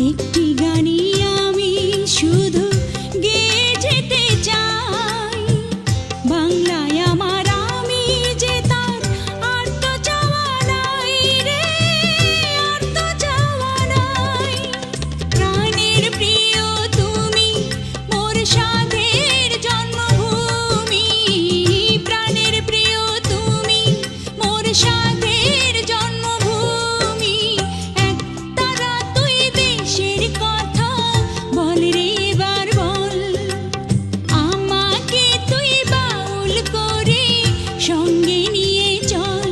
একটি গানই আমি শুধু গেয়ে যেতে চাই, বাংলায় আমার আমি যে তার আর তো চাওয়া নাই রে, আর তো চাওয়া নাই। প্রাণের প্রিয় তুমি মোর সাধের জন্মভূমি, প্রাণের প্রিয় তুমি মোর সাধের জন্মভূমি। একতারা তুই দেশের কথা বল রে এবার বল, আমাকে তুই বাউল করে সঙ্গে নিয়ে চল।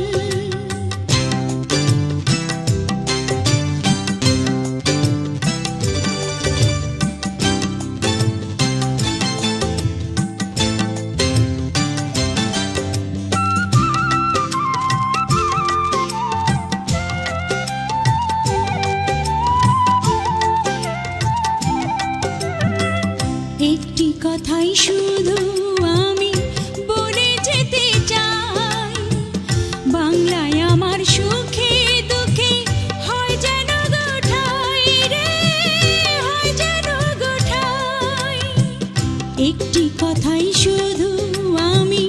একটি কথাই শুধু আমি বলে যেতে চাই, বাংলায় আমার সুখে দুঃখে হয় যেন গোঠাই রে, হয় যেন গোঠাই। একটি কথাই শুধু আমি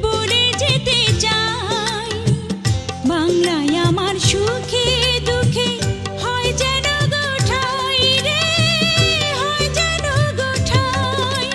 বলে যেতে চাই, বাংলায় আমার সুখে দুঃখে হয় যেন গোঠাই রে, হয় যেন গোঠাই।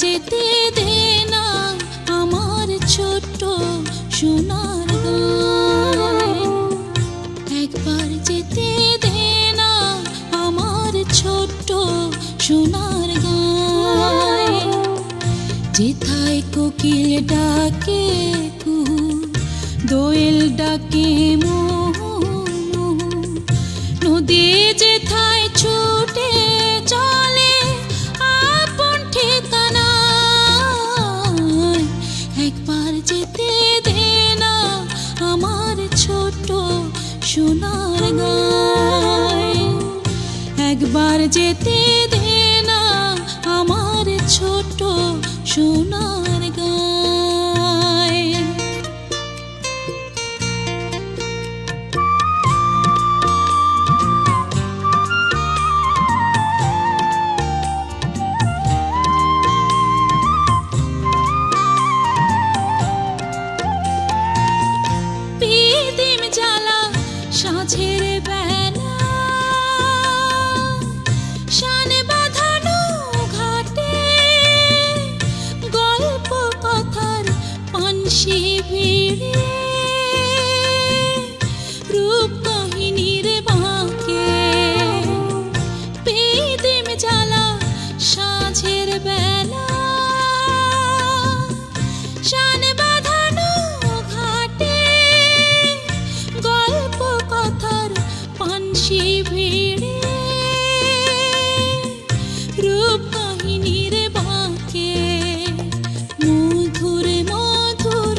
যেতে দে না আমার ছোট্ট সোনার গাঁয়ে, একবার যেতে দে না আমার ছোট্ট সোনার গাঁয়ে। যেথায় কোকিল ডাকে কুহু, দোয়েল ডাকে মুহু মুহু, নদী যেথায় ছুটে চলে আপন ঠিকানায়, একবার যেতে দে না আমার ছোট্ট সোনার গাঁয়ে, একবার যেতে দে না আমার ছোট্ট সোনার গাঁয়ে। পিদিম জ্বালা সাঁঝের বেলা, শান বাঁধানো ঘাটে গল্প কথার পানসি ভিড়ে, রূপ কাহিনীর বাঁকে। পিদিম জ্বালা সাঁঝের বেলা, শান বাঁধানো ঘাটে গল্প কথার পানসি ভিড়ে, রূপ কাহিনীর বাঁকে। মধুর মধুর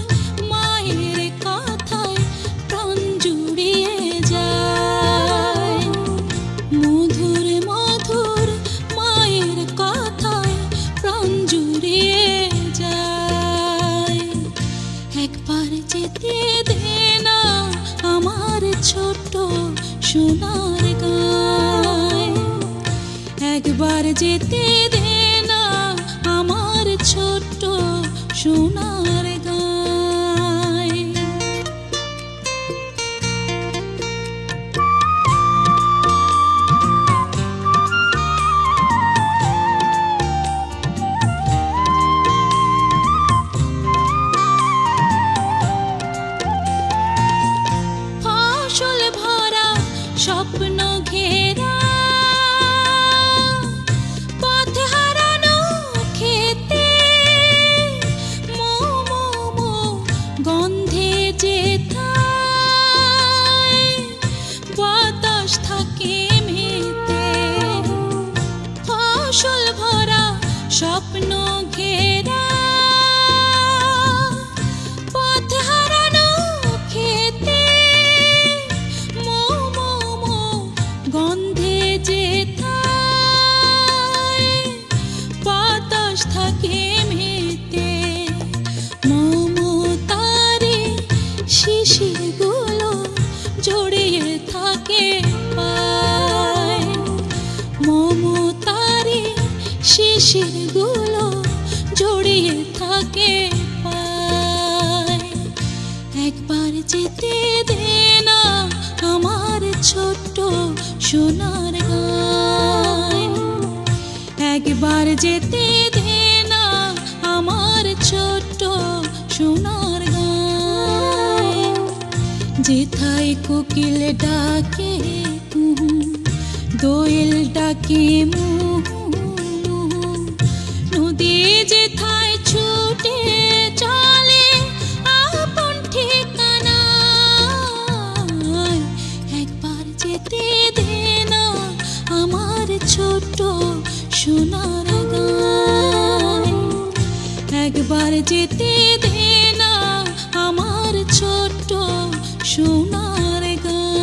মায়ের কথায় প্রাণ জুড়িয়ে যায়, মধুর মধুর মায়ের কথায় প্রাণ জুড়িয়ে যায়। একবার যেতে দে না আমার ছোট্ট সোনার গাঁয়ে, একবার যেতে দে না আমার ছোট্ট সোনার গাঁয়ে। ফসল ভরা স্বপ্ন ঘেরা পথ হারানো খেতে, মোমো গন্ধে যেথায় বাতাস থাকে মেতে। ফসল ভরা স্বপ্ন ঘেরা পথ হারানো খেতে, মোমো গন্ধে যেথায় বাতাস থাকে মেতে। মমতারে শিশিরগুলো জড়িয়ে থাকে পায়, মমতারে শিশিরগুলো জড়িয়ে থাকে পায়। একবার যেতে দে না আমার ছোট্ট সোনার গাঁয়ে, একবার যেতে দে না আমার ছোট্ট সোনার গাঁয়ে। যেথায় কোকিল ডাকে কুহু, দোয়েল ডাকে মুহু মুহু, নদী যেথায় ছুটে চলে আপন ঠিকানায়, একবার যেতে দে না আমার ছোট্ট সোনার গাঁয়ে, একবার যেতে দে না আমার ছোট্ট সোনার গাঁয়ে।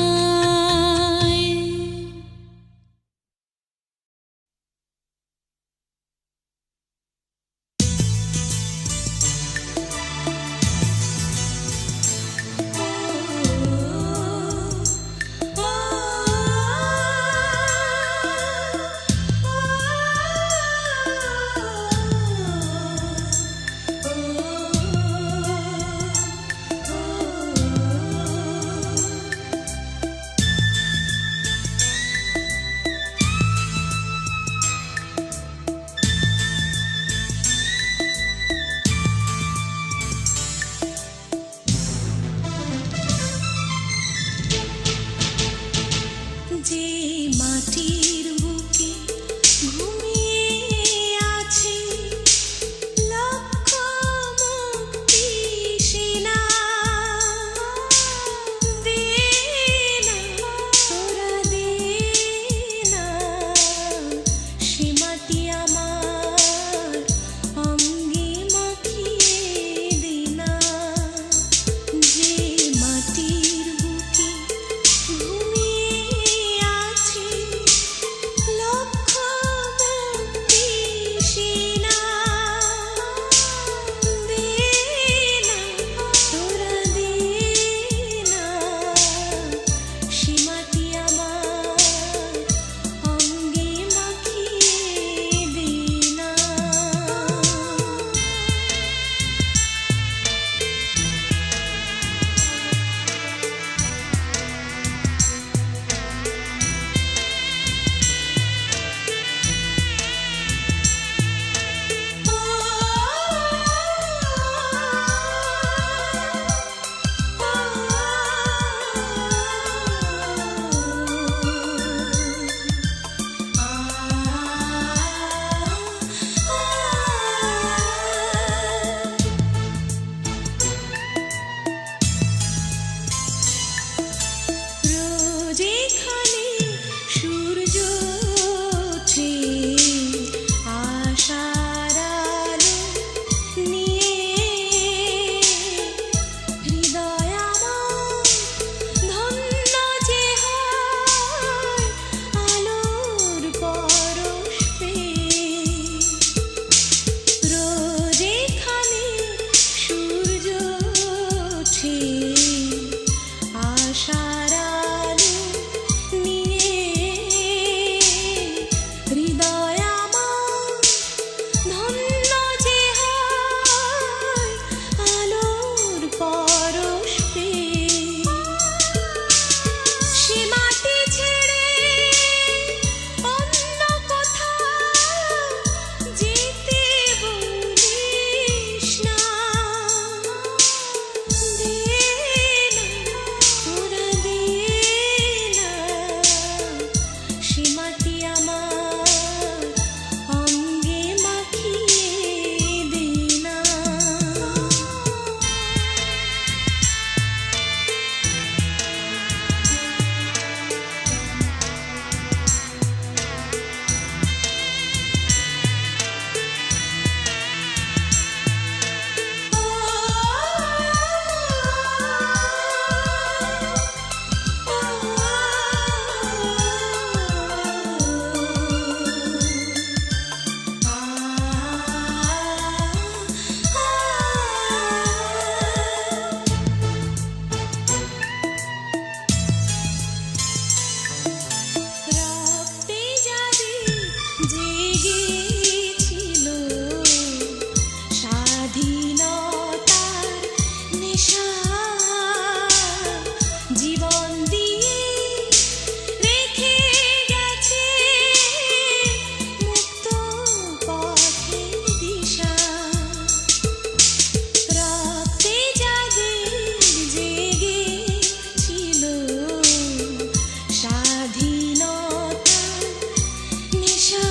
নেশা জীবন দিয়ে রেখে গেছে মুক্ত পথের দিশা রক্তে যাদের জেগে ছিল স্বাধীনতার নেশা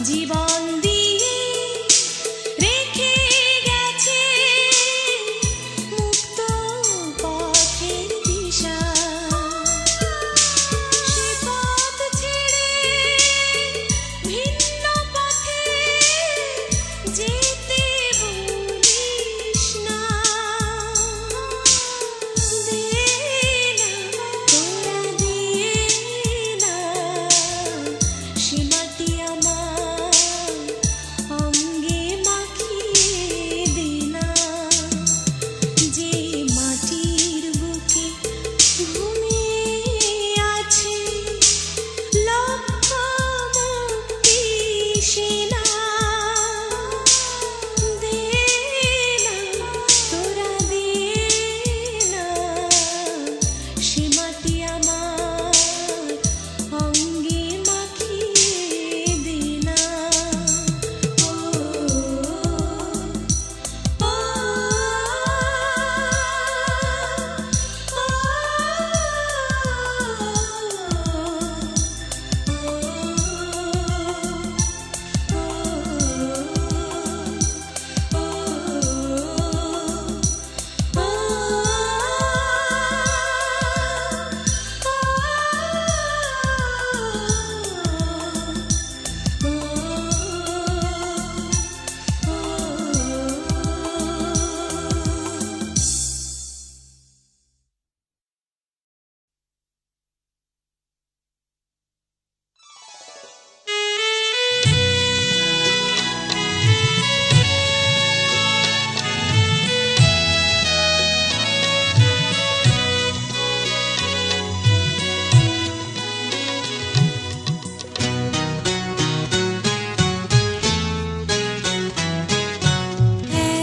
জীবন দিয়ে রেখে গেছে মুক্ত পথের দিশা সে পথ ছেড়ে ভিন্ন পথে যেতে বলিস না দে না তোরা দিয়ে না সে মাটি আমার অঙ্গে মাখিয়ে দে না যে মাটির বুকে ঘুমিয়ে আছে লক্ষ মুক্তি সেনা দে না তোরা দে না সে মাটি আমার অঙ্গে মাখিয়ে দে না ও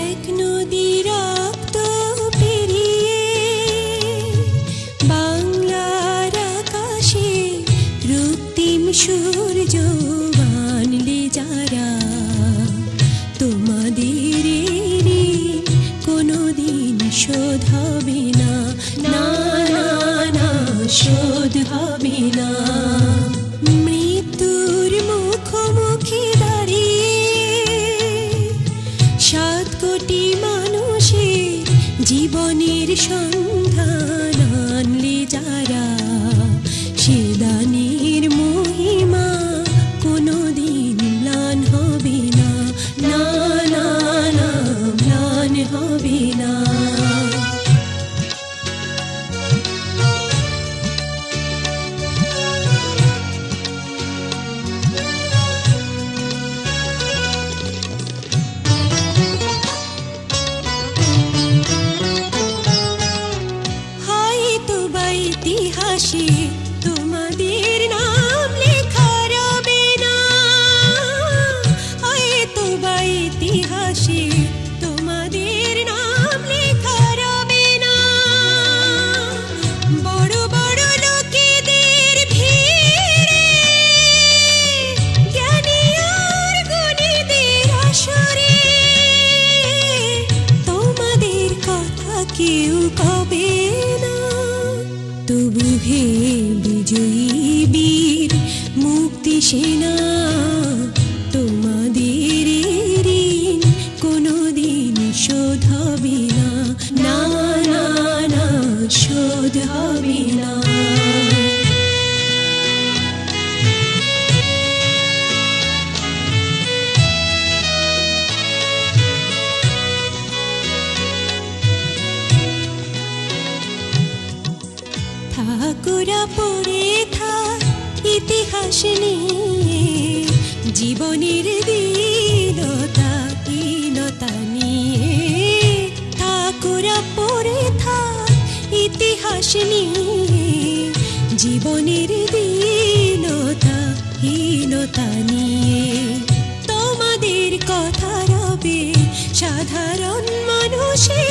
এক নদী রক্ত পেরিয়ে বাংলার আকাশে রক্তিম সূর্য বানলে যারা তোমাদের ঋণ কোনোদিন শোধ হবে না না না না শোধ হবে না মৃত্যুর মুখোমুখি দাঁড়িয়ে 7 কোটি মানুষের জীবনের সন্ধান আনলে যারা সে দানের মহিমা কোনোদিন ম্লান হবে না না না না ম্লান হবে না হয়তো বা ইতিহাসে তোমাদের নাম লেখা রবে না হয়তো বা ইতিহাসে তোমাদের নাম লেখা রবে না বড় বড় লোকেদের ভিড়ে জ্ঞানী আর গুণীদের আসরে তোমাদের কথা কেউ কবে না তবু হে বিজয়ী বীর মুক্তি সেনা তোমাদের ঋণ কোনোদিন শোধ হবে না না না না শোধ হবে না ঠাকুরা পড়ে থাক ইতিহাস নিয়ে জীবনের দীনতা হীনতা নিয়ে ঠাকুরা পড়ে থাক ইতিহাস নিয়ে জীবনের দীনতা হীনতা নিয়ে তোমাদের কথা রবে সাধারণ মানুষের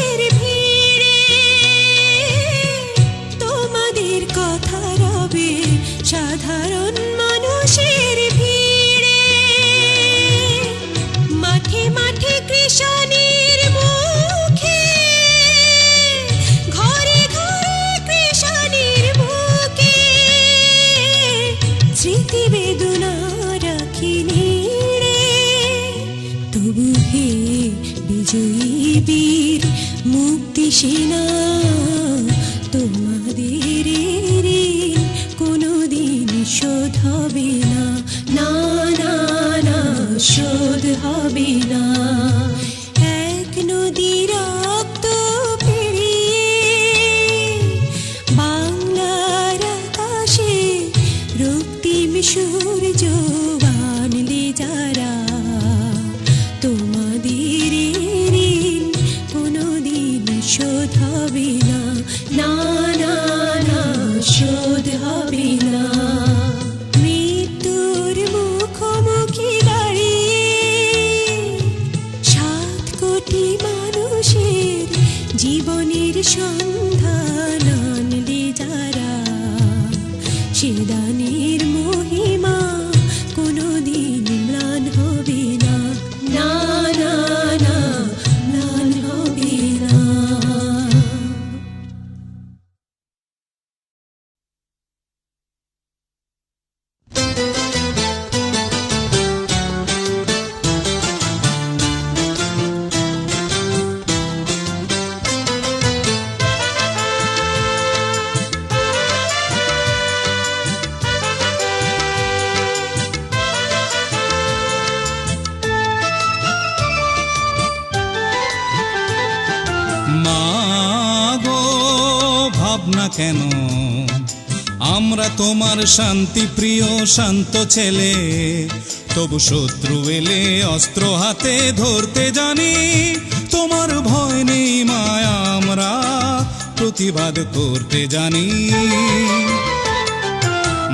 মুক্তি সেনা তোমাদের ঋণ কোনোদিন শোধ হবে না, না না না শোধ হবে না। এক নদী রক্ত পেরিয়ে বাংলার আকাশে রক্তিম সূর্য আনলে যারা, তোমাদের ঋণ কোনোদিন শোধ হবে না, না না না শোধ হবে না। মৃত্যুর মুখোমুখি দাঁড়িয়ে 7 কোটি মানুষের জীবনের সন্ধান আনলে যারা, সে দানের মহিমা কোনোদিন ম্লান হবে না, না না না ম্লান হবে না। মাগো ভাবনা কেন, আমরা তোমার শান্তি প্রিয় শান্ত ছেলে, তবু শত্রু এলে অস্ত্র হাতে ধরতে জানি। তোমার ভয় নেই মায়া, আমরা প্রতিবাদ করতে জানি।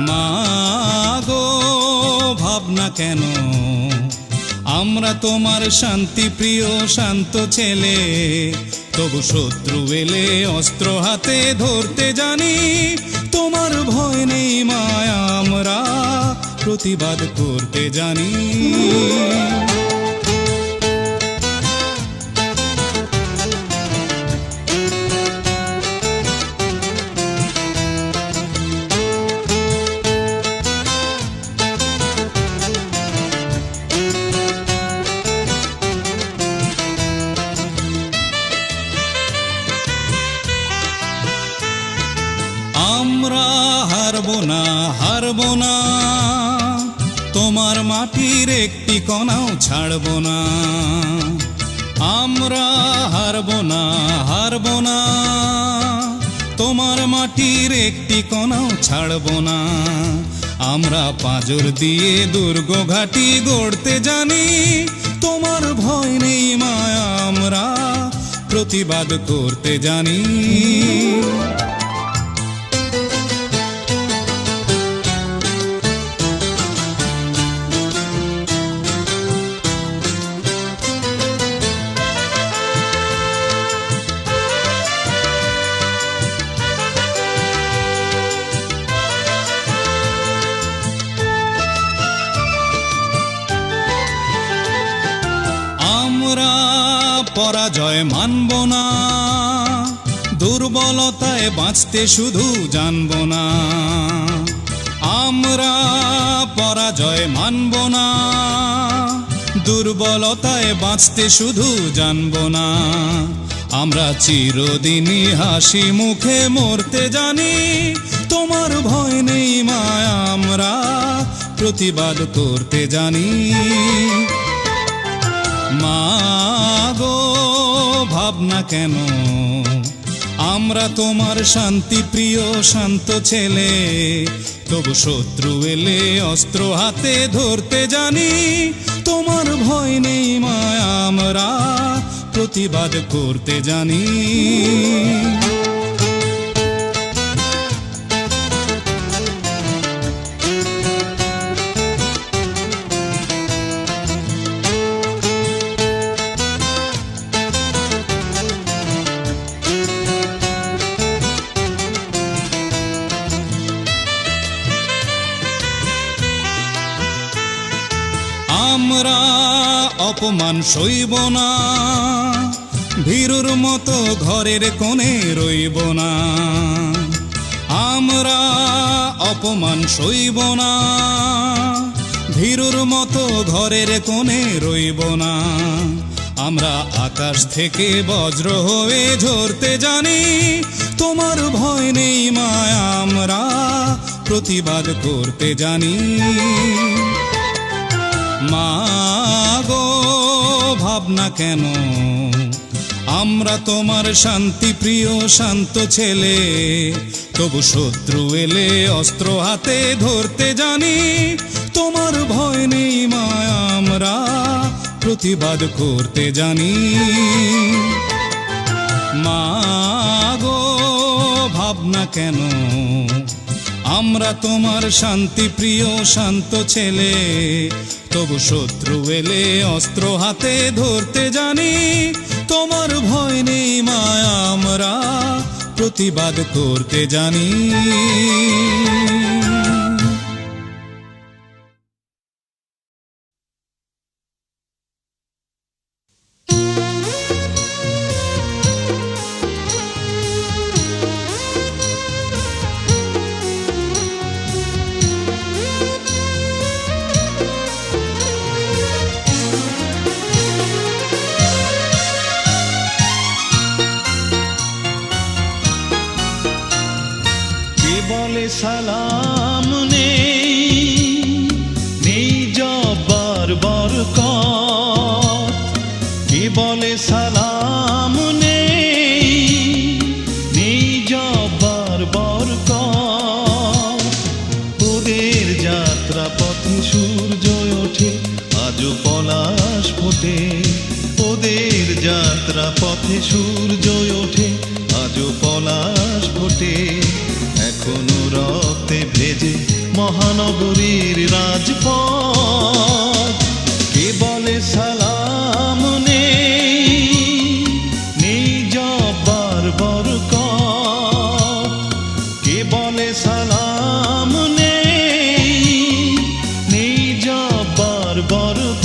মাগো ভাবনা কেন, আমরা তোমার শান্তি প্রিয় শান্ত ছেলে, তবু শত্রু এলে অস্ত্র হাতে ধরতে জানি। তোমার ভয় নেই মায়া, আমরা প্রতিবাদ করতে জানি। আমরা হারবো না, হারবো না, তোমার মাটির একটি কণাও ছাড়বো না। আমরা হারবো না, হারবো না, তোমার মাটির একটি কণাও ছাড়বো না। আমরা পাঁজর দিয়ে দুর্গ ঘাঁটি গড়তে জানি। তোমার ভয় নেই মায়া, আমরা প্রতিবাদ করতে জানি। আমরা পরাজয় মানব না, দুর্বলতায় বাঁচতে শুধু জানব না। আমরা পরাজয় মানব না, দুর্বলতায় বাঁচতে শুধু জানব না। আমরা চিরদিনই হাসি মুখে মরতে জানি। তোমার ভয় নেই মায়া, আমরা প্রতিবাদ করতে জানি। মাগো ভাবনা কেন, আমরা তোমার শান্তি প্রিয় শান্ত ছেলে, তবু শত্রু এলে অস্ত্র হাতে ধরতে জানি। তোমার ভয় নেই মায়া, আমরা প্রতিবাদ করতে জানি। আমরা অপমান সইব না, ভীরুর মতো ঘরের কোণে রইব না। আমরা অপমান সইব না, ভীরুর মতো ঘরের কোণে রইব না। আমরা আকাশ থেকে বজ্র হয়ে ঝরতে জানি, তোমার ভয় নেই মায়া, আমরা প্রতিবাদ করতে জানি। মা গো ভাবনা কেন, আমরা তোমার শান্তি প্রিয় শান্ত ছেলে, তবু শত্রু এলে অস্ত্র হাতে ধরতে জানি, তোমার ভয় নেই মায়া, আমরা প্রতিবাদ করতে জানি। মা গো ভাবনা কেন, আমরা তোমার শান্তি প্রিয় শান্ত ছেলে, তবু শত্রু এলে অস্ত্র হাতে ধরতে জানি, তোমার ভয় নেই মায়া, আমরা প্রতিবাদ করতে জানি। সালাম নেই জব্বার বরকত, কে বলে সালাম নেই জব্বার বরকত। ওদের যাত্রা পথে সূর্য ওঠে, আজও পলাশ ফোটে, ওদের যাত্রা পথে সূর্য ওঠে, আজও পলাশ ফোটে। এখনো রক্তে ভেজে মহানগরীর রাজপথ, কে বলে সালাম নেই জব্বার বরকত, কে বলে সালাম নেই জব্বার বরকত।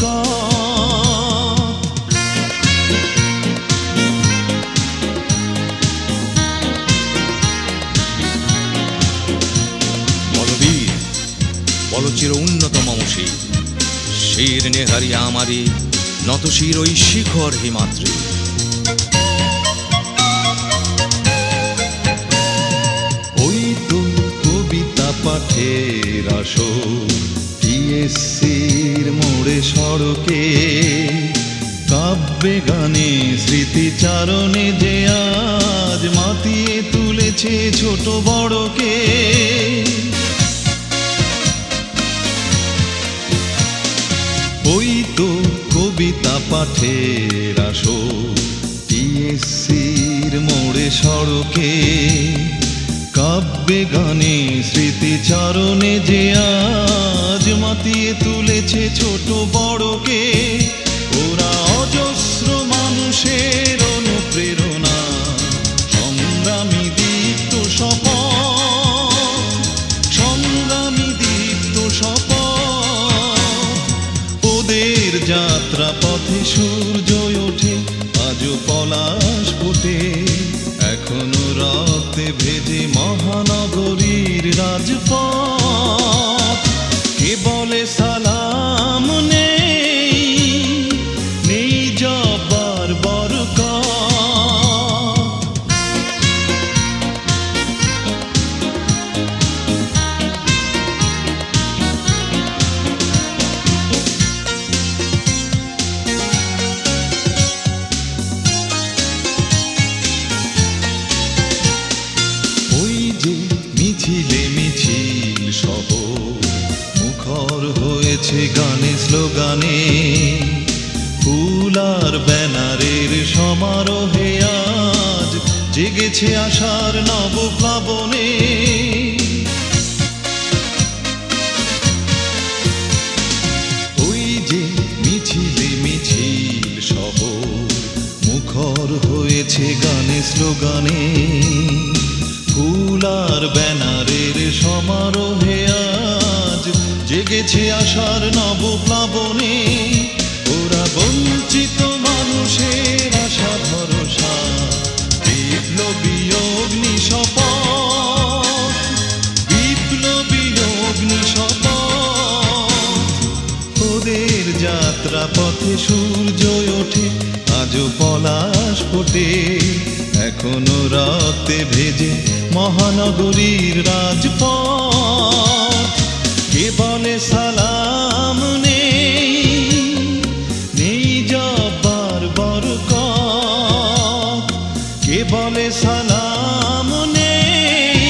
চির উন্নত মমশী শির নেহারি আমারি নত শির ওই শিখর হিমাদ্রি। ওই তো কবিতা পাঠের আসর, টিএসসির মোড়ে সড়কে, কাব্যে গানে স্মৃতিচারণে যে আজ মাতিয়ে তুলেছে ছোট বড়কে। ওই তো কবিতা পাঠের আসর, টিএসসির মোড়ে সড়কে, কাব্যে গানে স্মৃতিচারণে যে আজ মাতিয়ে তুলেছে ছোট বড়কে। ওরা অজস্র মানুষের অনুপ্রেরণা, সংগ্রামী দীপ্ত শপথ, সংগ্রামী দীপ্ত শপথ। ওদের যাত্রা পথে সূর্য ওঠে, আজও পলাশ ফোটে, এখনো রক্তে ভেজে মহানগরীর রাজপথ। কে বলে সালাম নেই জব্বার বরকত। মিছিলে মিছিল সহ মুখর হয়েছে গানে স্লোগানে, ফুল আর ব্যানারের সমারোহে আজ জেগেছে আশার নবপ্লাবনে। ওই যে মিছিলে মিছিল সহ মুখর হয়েছে গানে স্লোগানে, ফুল আর ব্যানারের সমারোহে আজ জেগেছে আশার নবপ্লাবনে। ওরা বঞ্চিত মানুষের আশা ভরসা, বিপ্লবী অগ্নি শপথ, বিপ্লবী অগ্নি শপথ। ওদের যাত্রা পথে সূর্য ওঠে, আজও পলাশ ফোটে, এখনো রক্তে ভেজে মহানগরীর রাজপথ। কে বলে সালাম নেই, নেই জব্বার বরকত। কে বলে সালাম নেই,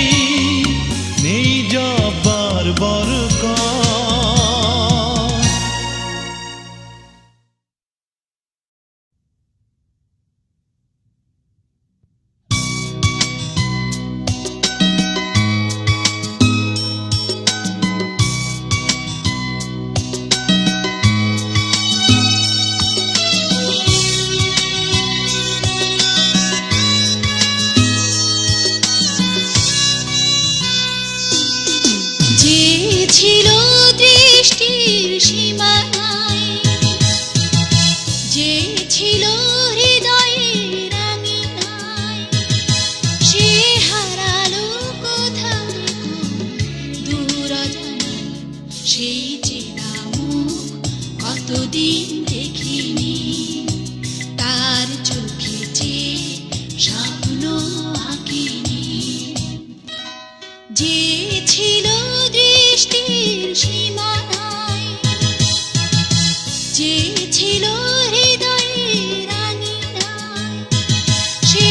নেই জব্বার বরকত। ছিল দৃষ্টির সীমানায়, যে ছিল হৃদয়ের আঙিনায়, সে হারালো কোথায় দূর অজানায়। সেই চেনা মুখ কতদিন দেখিনি, তার চোখে চেয়ে স্বপ্ন আঁকিনি। যে ছিল দৃষ্টির সীমানায়, যে ছিল হৃদয়ের আঙিনায়, সে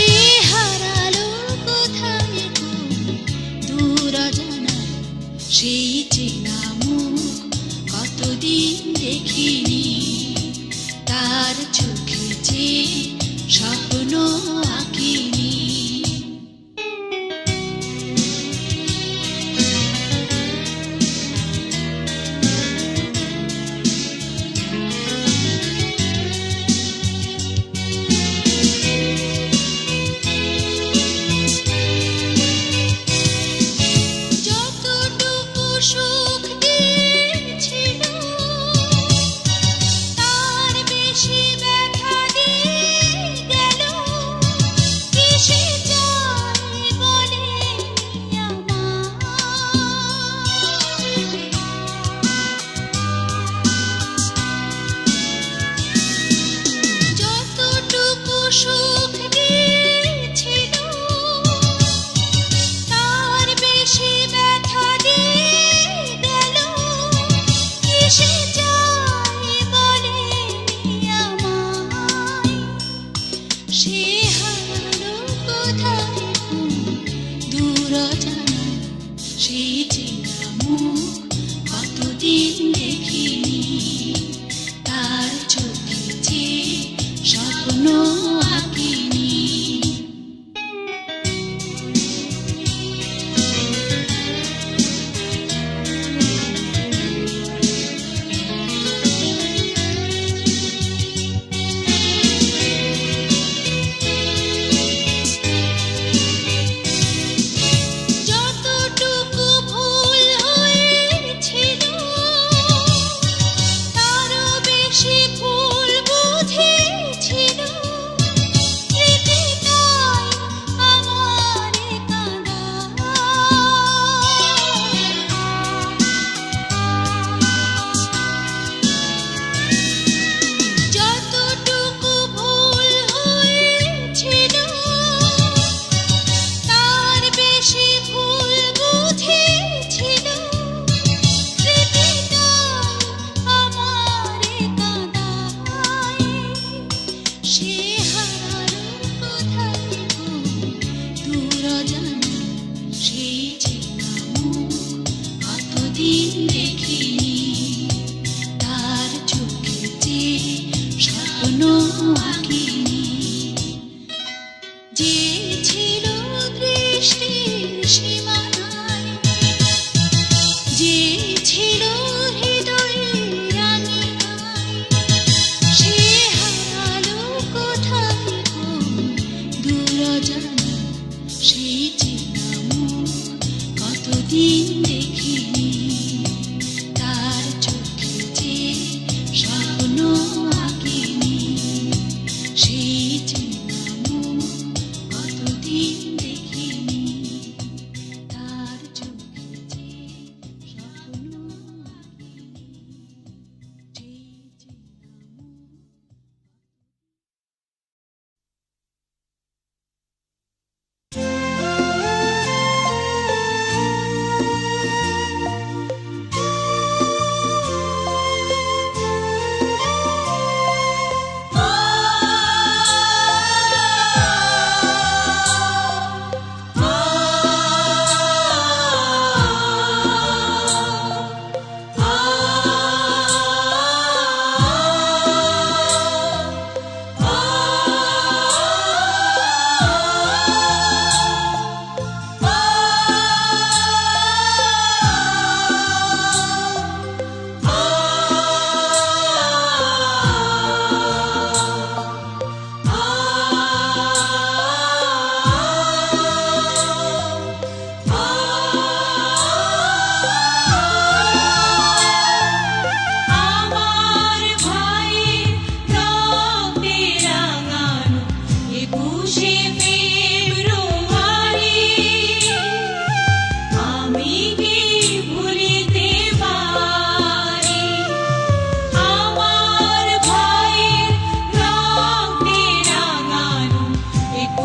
হারালো কোথায় দূর অজানায়। সেই চেনা মুখ কতদিন দেখিনি, তার চোখে চেয়ে স্বপ্ন আঁকিনি।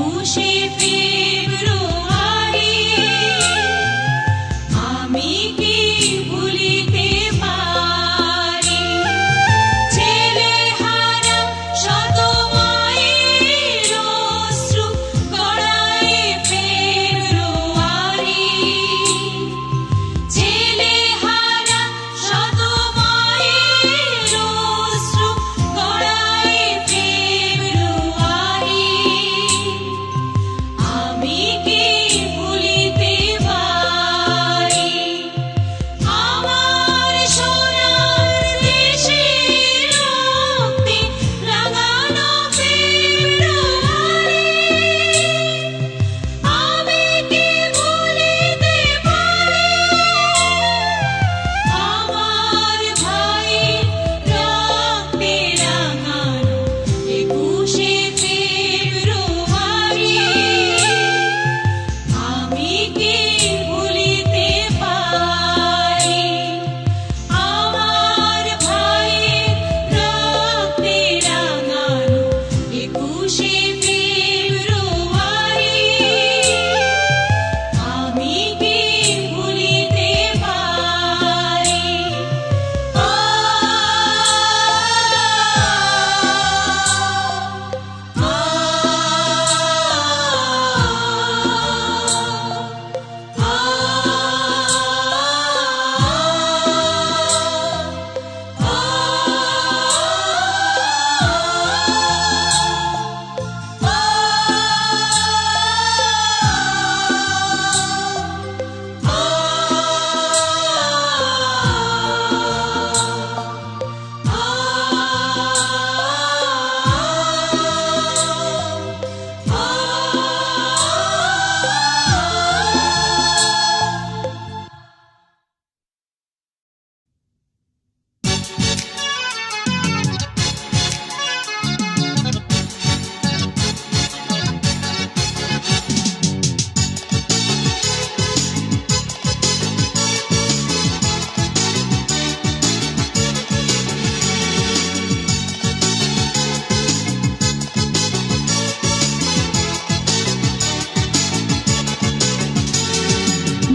একুশে ফেব্রুয়ারি আমি কি ভুলিতে পারি ছেলে হারা শত মায়ের অশ্রু গড়ায় ফেব্রুয়ারি ছেলে হারা শত মায়ের অশ্রু গড়ায় ফেব্রুয়ারি আমি কি ভুলিতে পারি আমার সোনার দেশের রক্তে রাঙানো ফেব্রুয়ারি আমি কি ভুলিতে পারি আমার ভাইয়ের রক্তে রাঙানো একুশে ফেব্রুয়ারি আমি কি ভুলিতে পারি আমার ভাইয়ের রক্তে রাঙানো একুশে ফেব্রুয়ারি আমি কি ভুলিতে পারি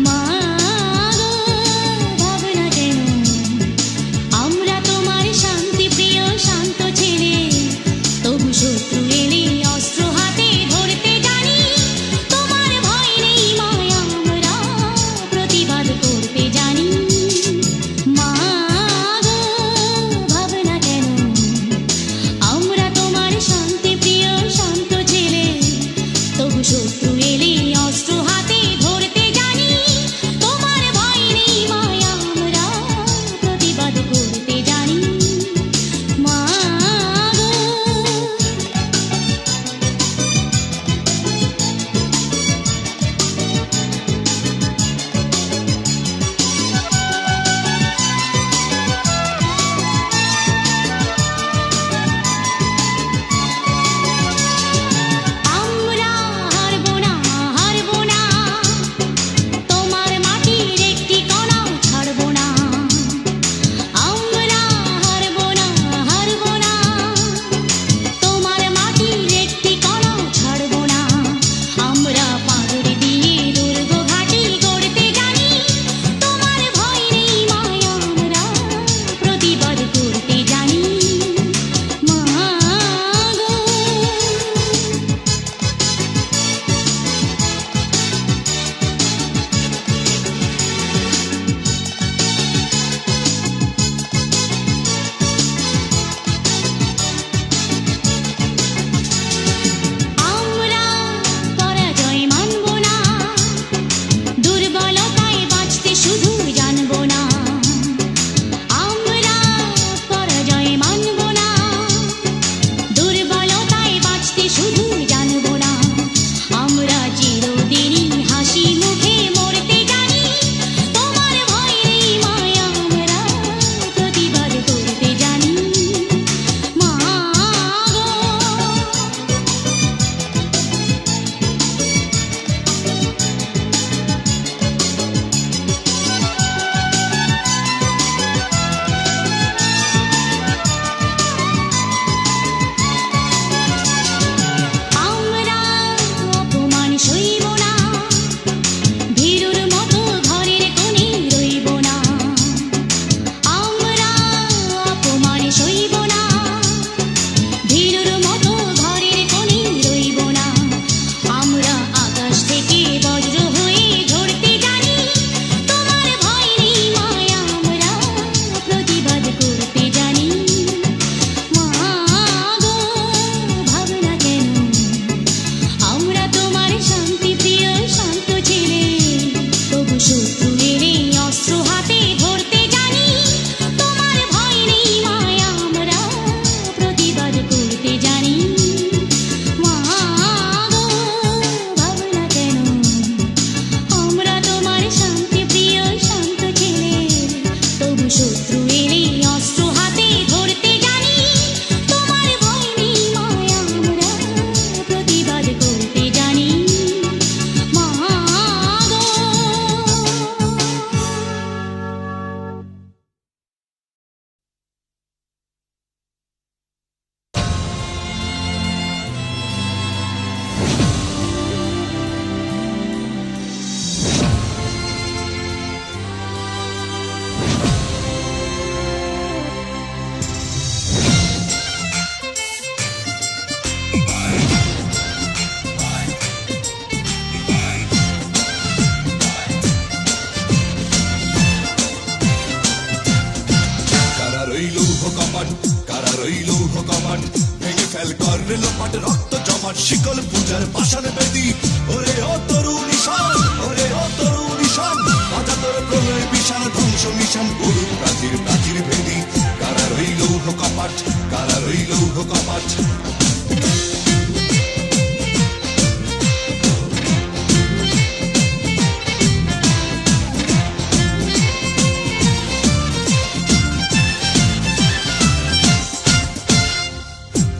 মা গো ভাবনা কেন আমরা তোমার শান্তি প্রিয় শান্ত ছেলে তবু শত্রু এলে অস্ত্র হাতে ধরতে জানি তোমার ভয় নেই মায়া আমরা প্রতিবাদ করতে জানি মা গো ভাবনা কেন আমরা তোমার শান্তি প্রিয় শান্ত ছেলে তবু শত্রু এলে অস্ত্র হাতে ধরতে জানি তোমার ভয় নেই মায়া আমরা প্রতিবাদ করতে জানি মা গো আমরা হারব না লোপাট রক্ত জমাট শিকল পূজার পাষাণ বেদী। ওরে ও তরুণ ঈশান, ওরে ও তরুণ ঈশান, বাজা তোর প্রলয় বিশাল ধ্বংস মিশন গুরু প্রাচীর প্রাচীর ভেদী। কারা রইল কপাট, কারা রইল কপাট।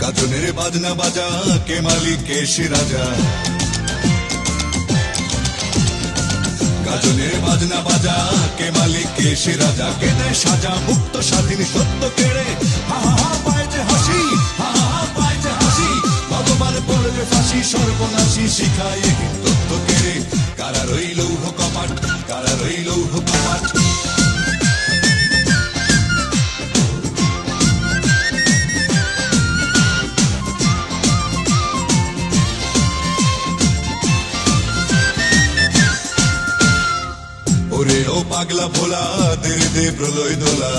গাজনের বাজনা বাজা, কে মালিক কে সে রাজা। গাজনের বাজনা বাজা, কে মালিক কে সে রাজা। কে দেয় সাজা মুক্ত স্বাধীন সত্য কেড়ে। হা হা হা পায় যে হাসি, হা হা হা পায় যে হাসি। ভগবান পড়বে ফাঁসি সর্বনাশী শিখায় তথ্য কেড়ে। কারা রইল কপাট, কারা রইল কপাট। ওরে ও পাগলা ভোলা, দে দে প্রলয় দোলা।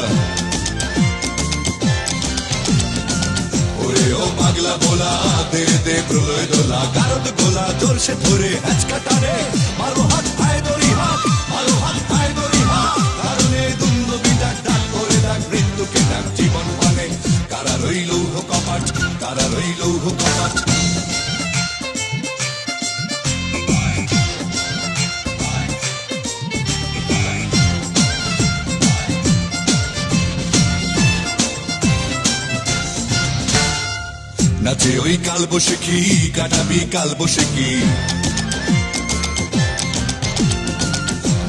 ওরে ও পাগলা ভোলা, দে দে প্রলয় দোলা। গারদ গোলা জোরসে ধরে হ্যাচকা টানে, মারো হাত পায় দড়ি হাত, মারো হাত পায় দড়ি হাত। কারণে দ্বন্দ্ব বিদাক ডাক করে ডাক মৃত্যুকে ডাক জীবন পানে। কারা রইল কপাট, কারা রইল কপাট। নাচে ওই কাল বসে কি, কাটাবি কাল বসে কি।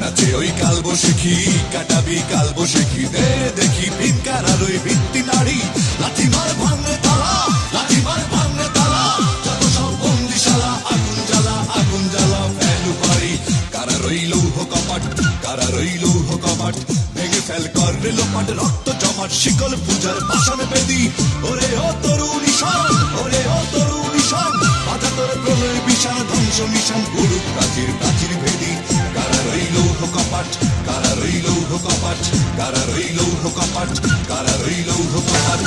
নাচে ওই কাল বসে কি, কাটাবি কাল বসে কি। দে দেখি ভিনকার আলোয় ভিত্তি নারী। লাঠি মার ভাঙনে তালা, লাঠি মার ভাঙনে তালা। যত সব বন্দিশালা, আগুন জ্বালা, আগুন জ্বালা ফেলু পারি। কারা রইল কপাট, কারা রইল কপাট। ভেঙে ফেল কর লোপাট রক্ত জমাট শিকল পূজার পাষাণ বেদী। ওরে ও তরুণ ঈশান, ওরে ও তরুণ ঈশান, বাজা তোর প্রলয় বিশাল ধ্বংস মিশন গুরু প্রাচীর প্রাচীর ভেদী। কারা রইল কপাট, কারা রইল কপাট, কারা রইল কপাট, কারা রইল কপাট।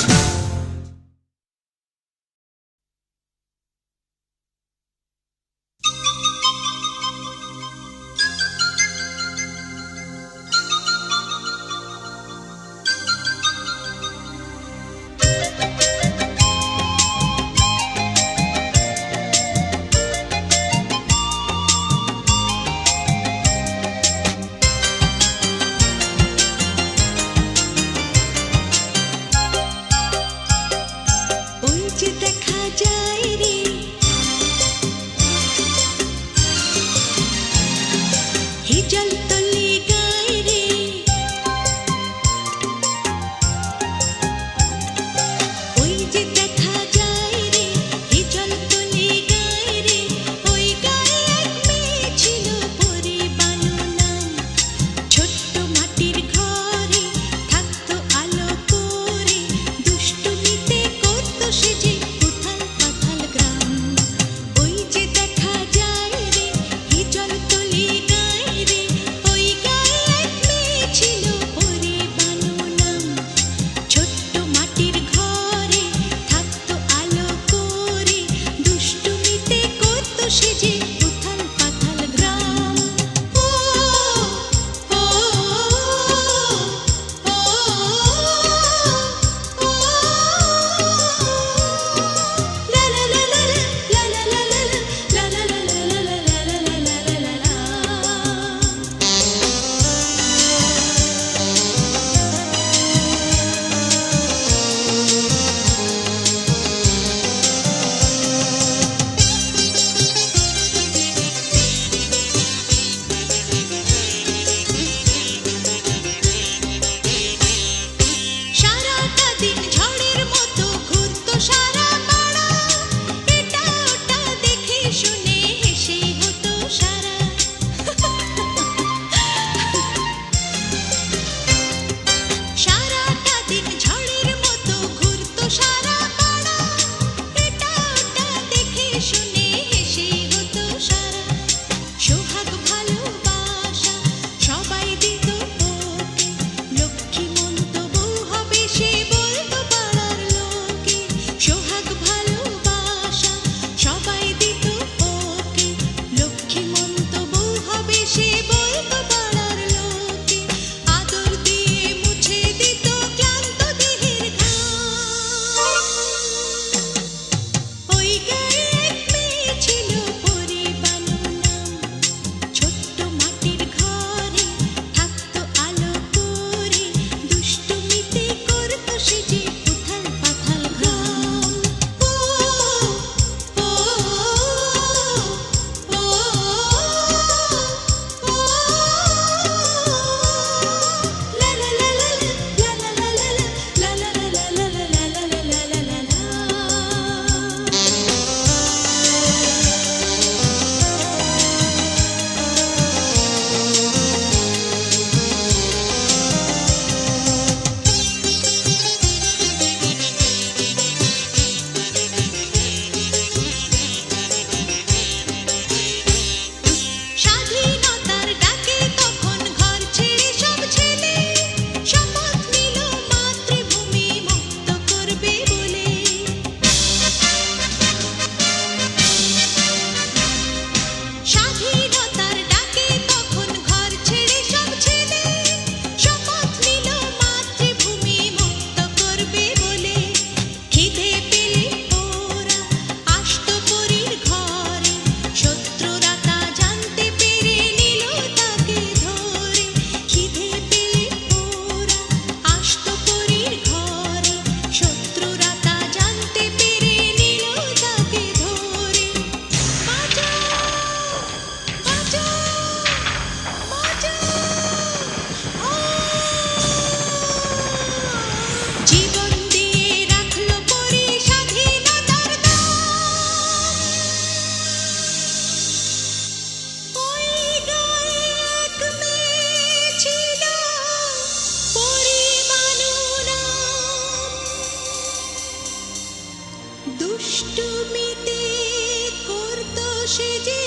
সে যে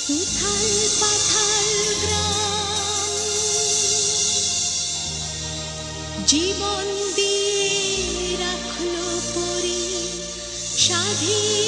উথাল পাথাল গ্রাম, জীবন দিয়ে রাখলো পরি স্বাধীন